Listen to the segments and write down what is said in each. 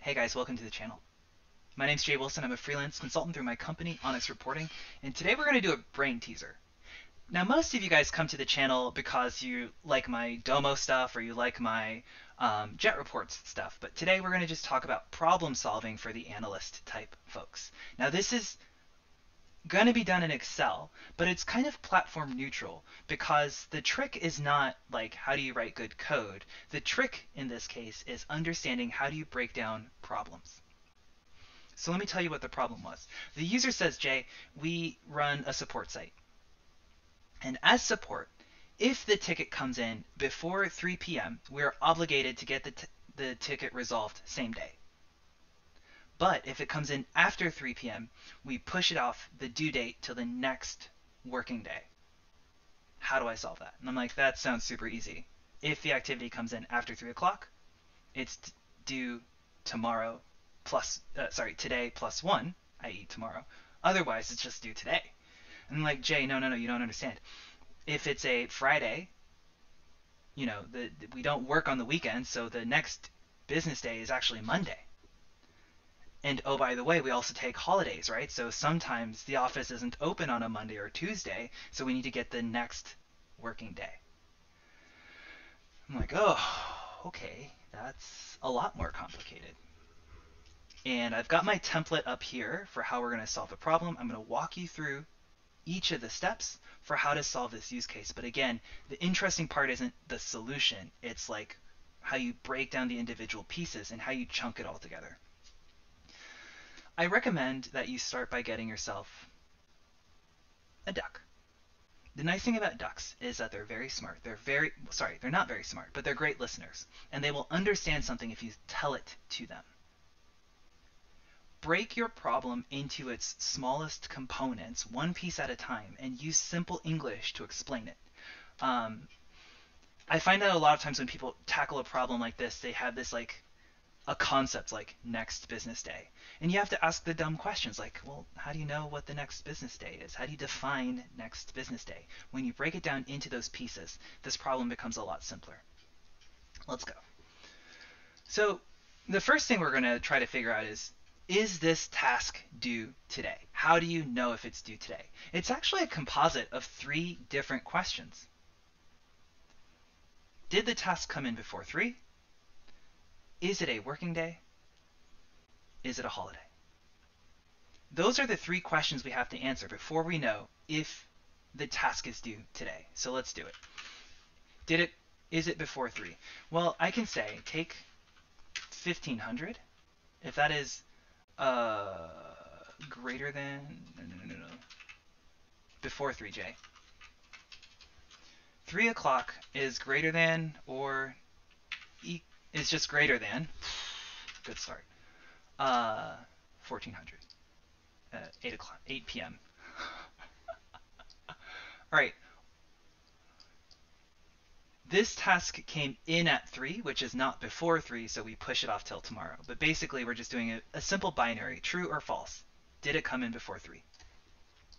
Hey guys, welcome to the channel. My name's Jae Wilson. I'm a freelance consultant through my company, Onyx Reporting, and today we're going to do a brain teaser. Now, most of you guys come to the channel because you like my Domo stuff or you like my Jet Reports stuff, but today we're going to just talk about problem solving for the analyst type folks. Now, this is going to be done in Excel, but it's kind of platform neutral because the trick is not like how do you write good code. The trick in this case is understanding how do you break down problems. So let me tell you what the problem was. The user says, Jay, we run a support site. And as support, if the ticket comes in before 3 p.m., we're obligated to get the ticket resolved same day. But if it comes in after 3 p.m., we push it off the due date till the next working day. How do I solve that? And I'm like, that sounds super easy. If the activity comes in after 3 o'clock, it's due tomorrow today plus 1, i.e. tomorrow. Otherwise, it's just due today. And I'm like, Jay, no, you don't understand. If it's a Friday, we don't work on the weekend, so the next business day is actually Monday. And oh, by the way, we also take holidays, right? So sometimes the office isn't open on a Monday or Tuesday, so we need to get the next working day. I'm like, oh, okay, that's a lot more complicated. And I've got my template up here for how we're going to solve the problem. I'm going to walk you through each of the steps for how to solve this use case. But again, the interesting part isn't the solution. It's like how you break down the individual pieces and how you chunk it all together. I recommend that you start by getting yourself a duck. The nice thing about ducks is that they're very smart. They're not very smart, but they're great listeners. And they will understand something if you tell it to them. Break your problem into its smallest components, one piece at a time, and use simple English to explain it. I find that a lot of times when people tackle a problem like this, they have this like a concept like next business day. And you have to ask the dumb questions like, well, how do you know what the next business day is? How do you define next business day? When you break it down into those pieces, this problem becomes a lot simpler. Let's go. So the first thing we're going to try to figure out is this task due today? How do you know if it's due today? It's actually a composite of 3 different questions. Did the task come in before 3? Is it a working day? Is it a holiday? Those are the 3 questions we have to answer before we know if the task is due today. So let's do it. Is it before 3? Well, I can say take 1500. If that is greater than no. Before 3J. 3 o'clock is greater than or is just greater than. Good start. 1400. 8 p.m. All right. This task came in at 3, which is not before 3, so we push it off till tomorrow. But basically, we're just doing a simple binary, true or false. Did it come in before 3?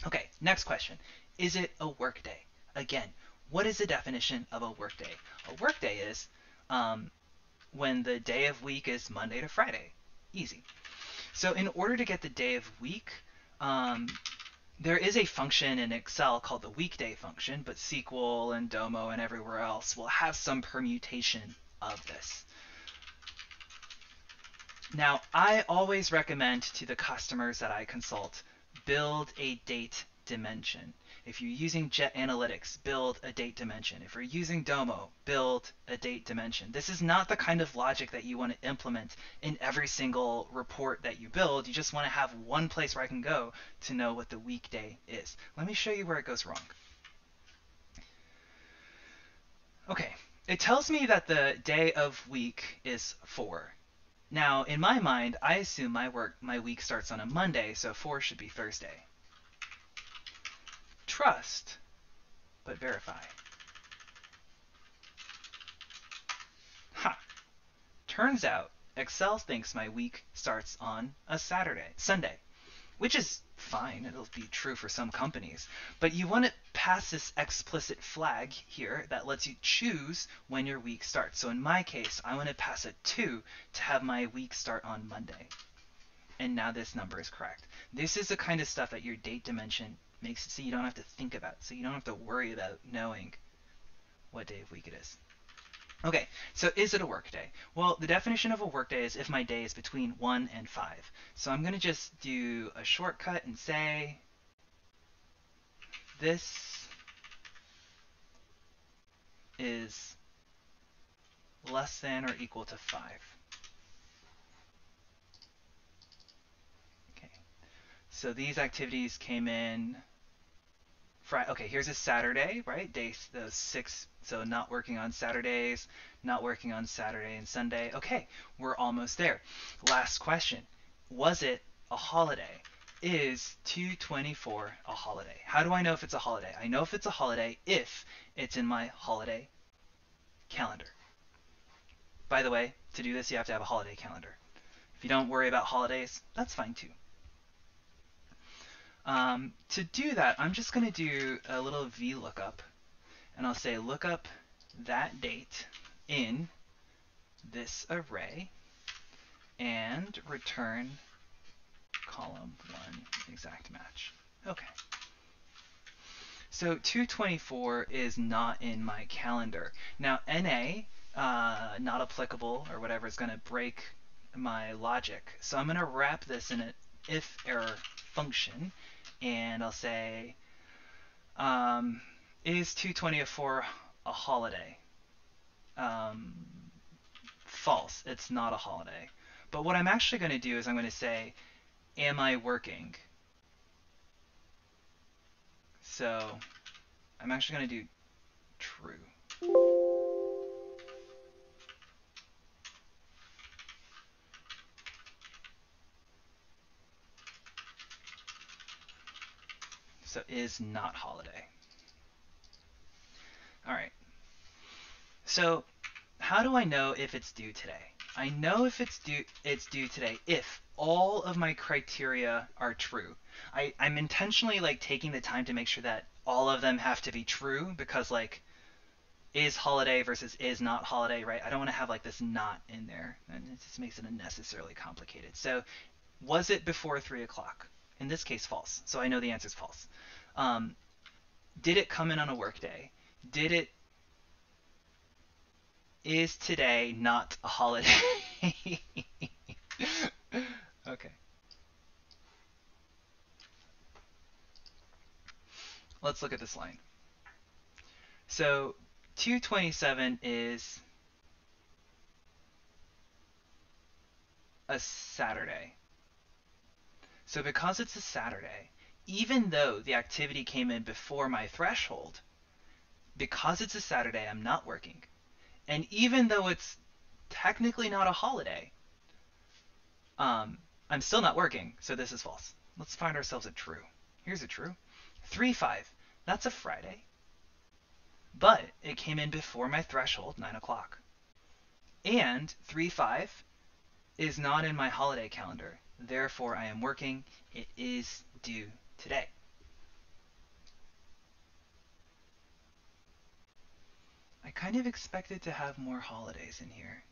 Okay, next question. Is it a workday? Again, what is the definition of a workday? A workday is when the day of week is Monday to Friday. Easy. So in order to get the day of week, there is a function in Excel called the weekday function, but SQL and Domo and everywhere else will have some permutation of this. Now, I always recommend to the customers that I consult, build a date dimension. If you're using Jet Analytics, build a date dimension. If you're using Domo, build a date dimension. This is not the kind of logic that you want to implement in every single report that you build. You just want to have one place where I can go to know what the weekday is. Let me show you where it goes wrong. Okay, it tells me that the day of week is 4. Now, in my mind, I assume my week starts on a Monday, so 4 should be Thursday. Trust, but verify. Ha! Turns out Excel thinks my week starts on a Sunday. which is fine. It'll be true for some companies. But you want to pass this explicit flag here that lets you choose when your week starts. So in my case, I want to pass a 2 to have my week start on Monday. And now this number is correct. This is the kind of stuff that your date dimension makes it so you don't have to think about, so you don't have to worry about knowing what day of week it is. Okay, so is it a work day? Well, the definition of a work day is if my day is between 1 and 5. So I'm going to just do a shortcut and say this is less than or equal to 5. Okay, so these activities came in Friday. Okay, here's a Saturday, right? Day the 6. So not working on Saturdays, not working on Saturday and Sunday. Okay, we're almost there. Last question. Was it a holiday? Is 2/24 a holiday? How do I know if it's a holiday? I know if it's a holiday if it's in my holiday calendar. By the way, to do this, you have to have a holiday calendar. If you don't worry about holidays, that's fine too. To do that, I'm just going to do a little VLOOKUP, and I'll say lookup that date in this array and return column 1 exact match. Okay. So 2/24 is not in my calendar. Now NA, not applicable or whatever, is going to break my logic. So I'm going to wrap this in an if error function, and I'll say is 2/24 a holiday? False. It's not a holiday. But what I'm actually going to do is I'm going to say, am I working? So I'm actually going to do true. So is not holiday. All right. So how do I know if it's due today? I know if it's due today if all of my criteria are true. I'm intentionally like taking the time to make sure that all of them have to be true, because like is holiday versus is not holiday, right? I don't want to have like this not in there, and it just makes it unnecessarily complicated. So was it before 3 o'clock? In this case, false. So I know the answer is false. Did it come in on a work day? Is today not a holiday? Okay. Let's look at this line. So 2/27 is a Saturday. So because it's a Saturday, even though the activity came in before my threshold, because it's a Saturday, I'm not working. And even though it's technically not a holiday, I'm still not working, so this is false. Let's find ourselves a true. Here's a true. 3/5, that's a Friday. But it came in before my threshold, 9 o'clock. And 3/5 is not in my holiday calendar. Therefore, I am working. It is due today. I kind of expected to have more holidays in here.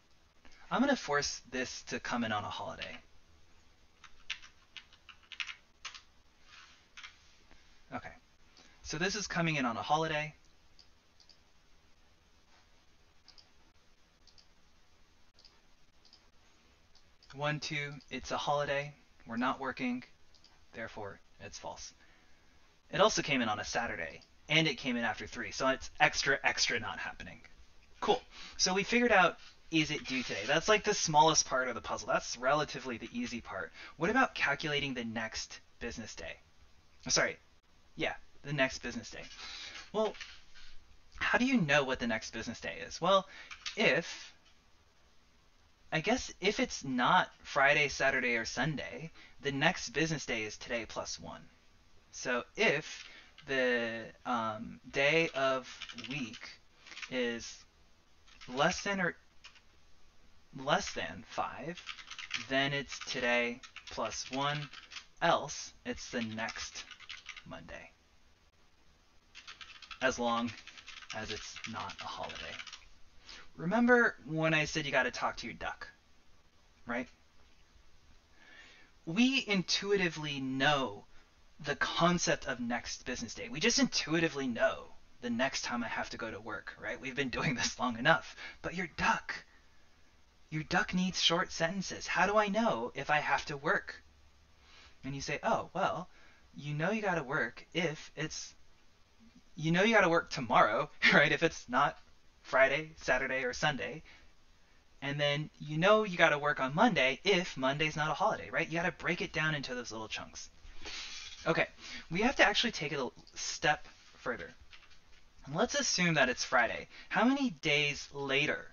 I'm going to force this to come in on a holiday. Okay, so this is coming in on a holiday. One, two, it's a holiday. We're not working. Therefore, it's false. It also came in on a Saturday, and it came in after 3, so it's extra not happening. Cool. So we figured out, is it due today? That's like the smallest part of the puzzle. That's relatively the easy part. What about calculating the next business day? Sorry. Yeah, the next business day. Well, how do you know what the next business day is? Well, I guess if it's not Friday, Saturday, or Sunday, the next business day is today plus 1. So if the day of week is less than 5, then it's today plus 1. else it's the next Monday, as long as it's not a holiday. Remember when I said you got to talk to your duck, right? We intuitively know the concept of next business day. We just intuitively know the next time I have to go to work, right? We've been doing this long enough. But your duck needs short sentences. How do I know if I have to work? And you say, oh, well, you know you got to work if it's, you know you got to work tomorrow, right? If it's not Friday, Saturday, or Sunday. And then you know you got to work on Monday if Monday's not a holiday, right? You got to break it down into those little chunks. Okay, we have to actually take it a step further. Let's assume that it's Friday. How many days later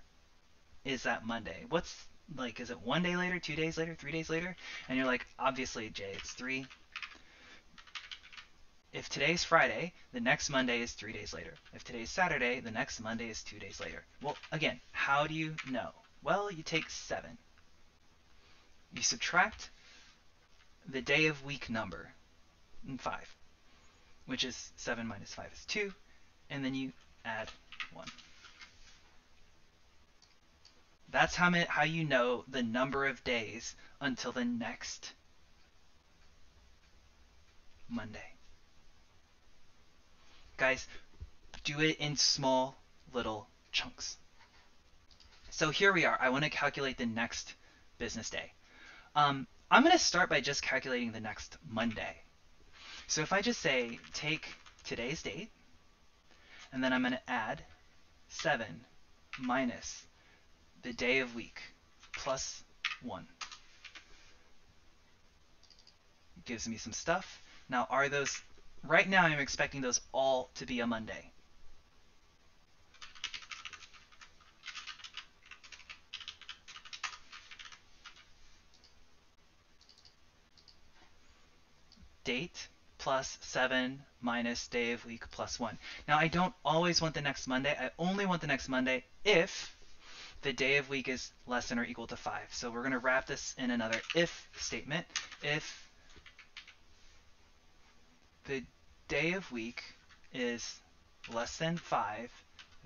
is that Monday? What's, like, is it 1 day later, 2 days later, 3 days later? And you're like, obviously, Jay, it's 3. If today's Friday, the next Monday is 3 days later. If today's Saturday, the next Monday is 2 days later. Well, again, how do you know? Well, you take 7. You subtract the day of week number, 5, which is 7 minus 5 is 2, and then you add 1. That's how you know the number of days until the next Monday. Guys, do it in small little chunks. So here we are. I want to calculate the next business day. I'm going to start by just calculating the next Monday. So if I just say take today's date, and then I'm going to add 7 minus the day of week plus 1. Gives me some stuff. Now, are those, right now I'm expecting those all to be a Monday. Date plus 7 minus day of week plus 1. Now, I don't always want the next Monday. I only want the next Monday if the day of week is less than or equal to 5. So we're going to wrap this in another if statement. If the day of week is less than 5,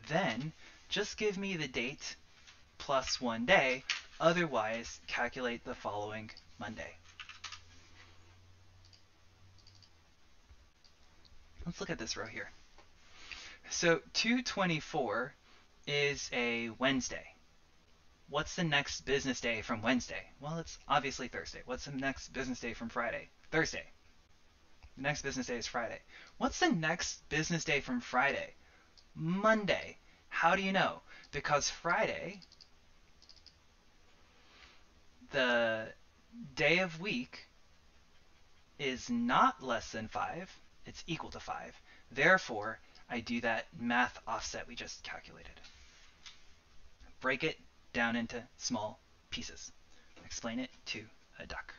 then just give me the date plus 1 day. Otherwise, calculate the following Monday. Let's look at this row here. So 2/24 is a Wednesday. What's the next business day from Wednesday? Well, it's obviously Thursday. What's the next business day from Friday? Thursday. The next business day is Friday. What's the next business day from Friday? Monday. How do you know? Because Friday, the day of week is not less than 5. It's equal to 5. Therefore, I do that math offset we just calculated. Break it down into small pieces. Explain it to a duck.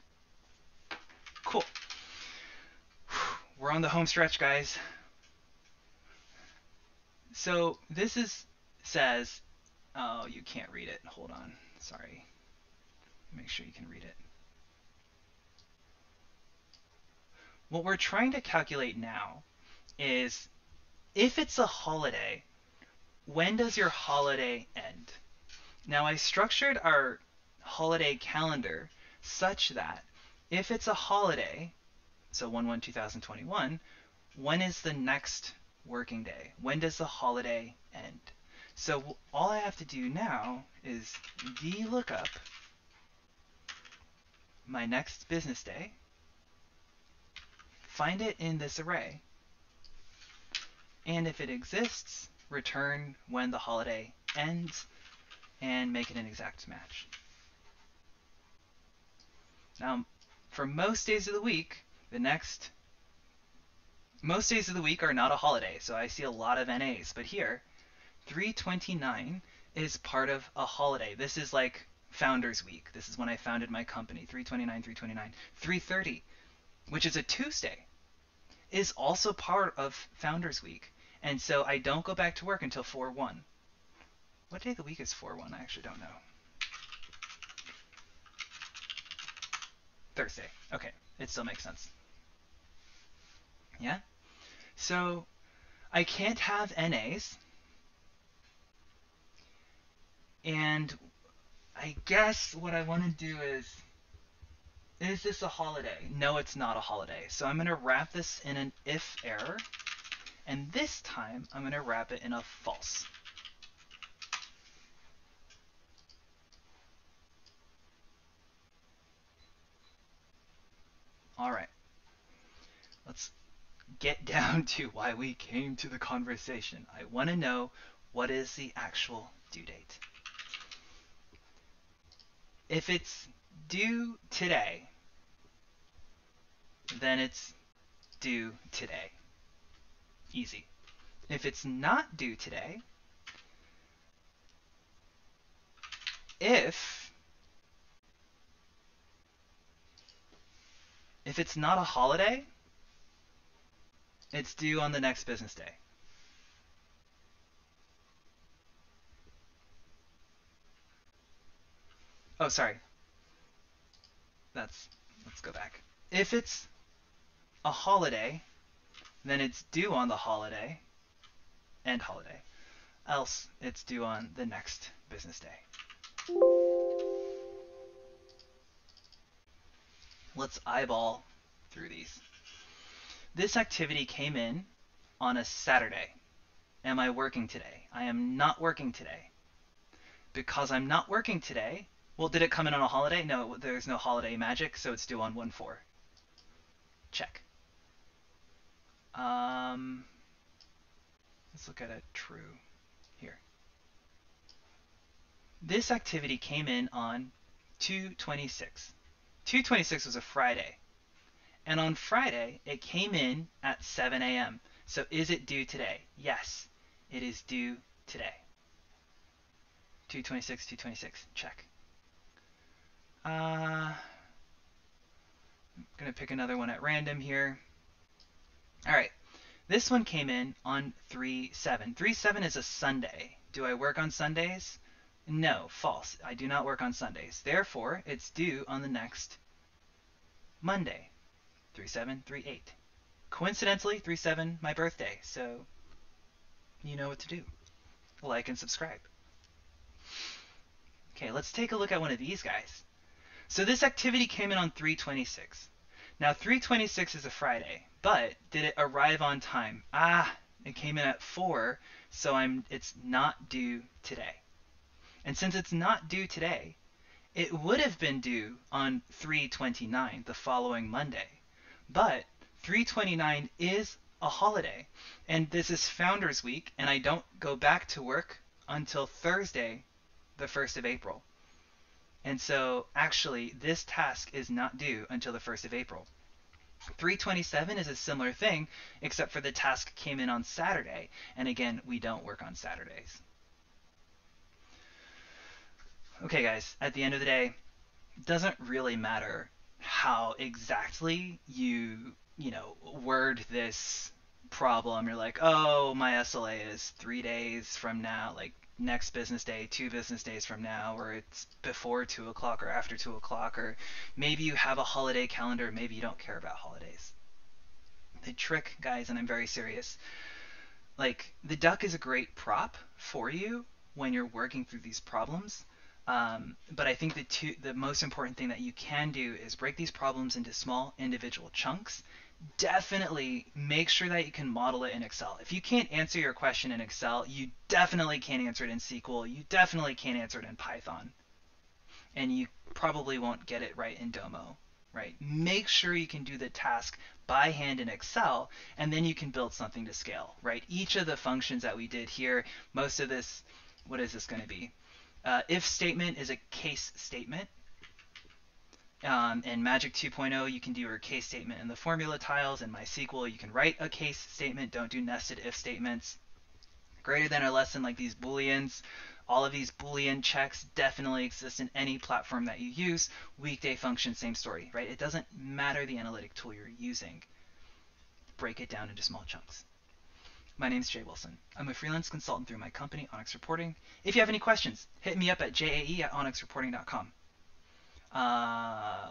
Cool. We're on the home stretch, guys. So this says, oh, you can't read it. Hold on. Sorry. Make sure you can read it. What we're trying to calculate now is if it's a holiday, when does your holiday end? Now, I structured our holiday calendar such that if it's a holiday, so 1/1/2021, when is the next working day? When does the holiday end? So all I have to do now is VLOOKUP my next business day, find it in this array, and if it exists, return when the holiday ends, and make it an exact match. Now, for most days of the week, most days of the week are not a holiday, so I see a lot of NAs, but here, 3/29 is part of a holiday. This is like Founders Week. This is when I founded my company, 3/29, 3/29. 3/30, which is a Tuesday, is also part of Founders Week. And so I don't go back to work until 4/1. What day of the week is 4/1? I actually don't know. Thursday. Okay, it still makes sense. Yeah? So I can't have NAs, and I guess what I want to do is this a holiday? No, it's not a holiday. So I'm going to wrap this in an if error, and this time I'm going to wrap it in a false. All right, let's get down to why we came to the conversation. I want to know, what is the actual due date? If it's due today, then it's due today. Easy. If it's not due today, if it's not a holiday, it's due on the next business day. Oh, sorry. Let's go back. If it's a holiday, then it's due on the holiday and holiday. Else, it's due on the next business day. Let's eyeball through these. This activity came in on a Saturday. Am I working today? I am not working today. Because I'm not working today, well, did it come in on a holiday? No, there's no holiday magic, so it's due on 1/4. Check. Let's look at a true here. This activity came in on 2/26. 2/26 was a Friday. And on Friday, it came in at 7 a.m. So is it due today? Yes, it is due today. 2/26, 2/26, check. I'm going to pick another one at random here. All right, this one came in on 3/7. 3/7 is a Sunday. Do I work on Sundays? No, false. I do not work on Sundays. Therefore, it's due on the next Monday. 3/7, 3/8. Coincidentally, 3/7, my birthday, so you know what to do. Like and subscribe. Okay, let's take a look at one of these guys. So this activity came in on 3/26. Now 3/26 is a Friday, but did it arrive on time? It came in at 4, so it's not due today. And since it's not due today, it would have been due on 3/29, the following Monday. But 3/29 is a holiday, and this is Founders Week, and I don't go back to work until Thursday, the 1st of April. And so actually this task is not due until the 1st of April. 3/27 is a similar thing, except for the task came in on Saturday, and again, we don't work on Saturdays. Okay guys, at the end of the day, it doesn't really matter how exactly you word this problem. You're like, oh, my SLA is 3 days from now, like next business day, 2 business days from now, or it's before 2 o'clock or after 2 o'clock, or maybe you have a holiday calendar, maybe you don't care about holidays. The trick, guys, and I'm very serious, like the duck is a great prop for you when you're working through these problems. But I think the most important thing that you can do is break these problems into small individual chunks. Definitely make sure that you can model it in Excel. If you can't answer your question in Excel, you definitely can't answer it in SQL. You definitely can't answer it in Python. And you probably won't get it right in Domo, right? Make sure you can do the task by hand in Excel, and then you can build something to scale, right? Each of the functions that we did here, most of this, what is this going to be? If statement is a case statement. In Magic 2.0, you can do your case statement in the formula tiles. In MySQL, you can write a case statement. Don't do nested if statements. Greater than or less than, like these Booleans. All of these Boolean checks definitely exist in any platform that you use. Weekday function, same story, right? It doesn't matter the analytic tool you're using. Break it down into small chunks. My name is Jae Wilson. I'm a freelance consultant through my company, Onyx Reporting. If you have any questions, hit me up at jae@onyxreporting.com.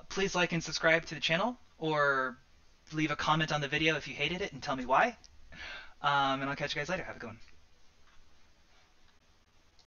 Please like and subscribe to the channel, or leave a comment on the video if you hated it and tell me why. And I'll catch you guys later. Have a good one.